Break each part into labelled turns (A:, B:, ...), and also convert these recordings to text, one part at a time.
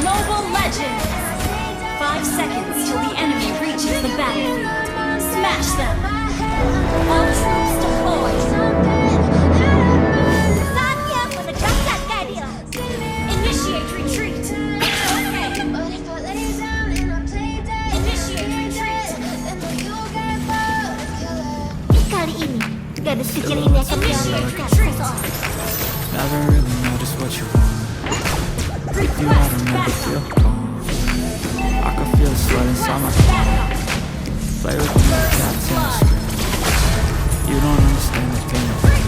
A: Mobile Legends! 5 seconds till the enemy reaches the battlefield. Smash them! All troops deployed!
B: Saatnya menegakkan keadilan.
A: Initiate retreat! Initiate retreat!
B: Kali ini, gadis kecil ini akan menyelamatkan seseorang.
C: Never really know just what you want. With you I don't ever feel calm. I can feel the sweat inside my palm. Play with me like cats in the street. You don't understand the pain of it.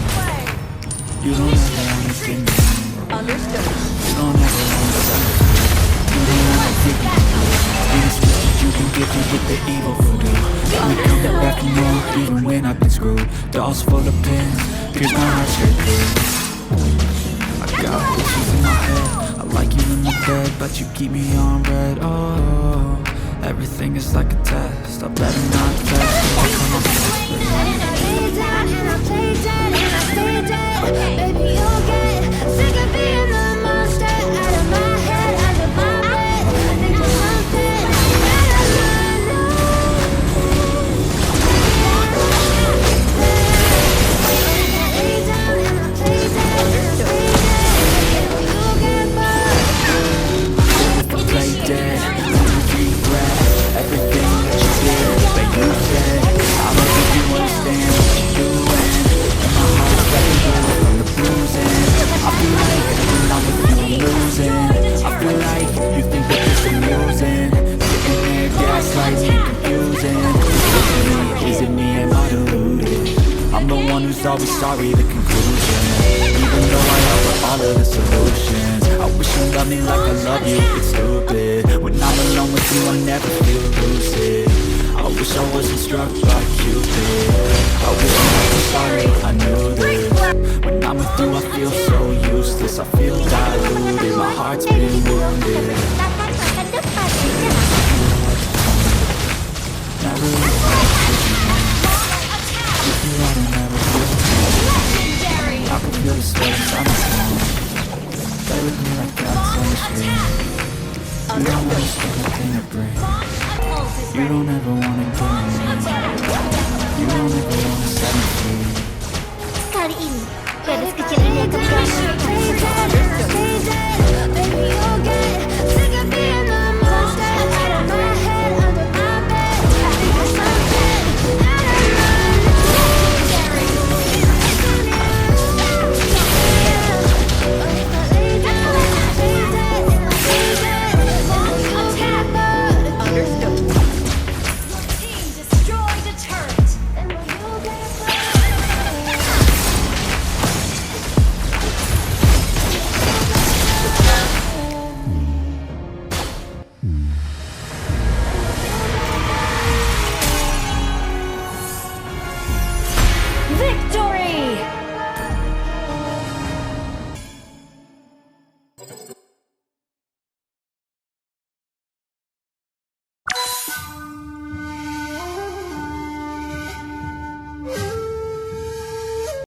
C: You don't ever wanna give me more. You don't ever wanna set me free. You don't ever give me more. Any switches you can give me with the evil voodoo. Got me coming back for more even when I've been screwed. Dolls full of pins, here's my heart straight through. I got wishes in my head. I like you in the bed, but you keep me on red. Oh, everything is like a test. I better not test. Come on,
B: Lay down and I play dead and I stay dead. Baby, you'll get sick of being the monster out of my head, out of my bed. I think there's something that I know. Lay down and I play dead and I stay dead. Baby, you'll get bored.
C: play dead. Regret everything that you did, that you said. I don't think you understand what you're doing. And my heart's letting go from the bruising. I feel like when I'm with you I'm losing. I feel like you think that this is amusing. Sitting there gaslighting and confusing. Is it me, am I deluded? I'm the one who's always sorry, the conclusion. Even though I offer all of the solutions, I wish you loved me like I love you, it's stupid. When I'm alone with you I never feel lucid. I wish I wasn't struck by Cupid. I wish I wasn't sorry, I knew this. When I'm with you I feel so useless. I feel diluted, my heart's been wounded. Never really with you I don't ever feel
A: Legendary!
C: I can feel the sweat inside my palm. Play with me like cats on the street. You don't understand the pain I bring. You don't ever wanna give me. You don't ever wanna set me free.
B: Kali ini, gadis kecil ini akan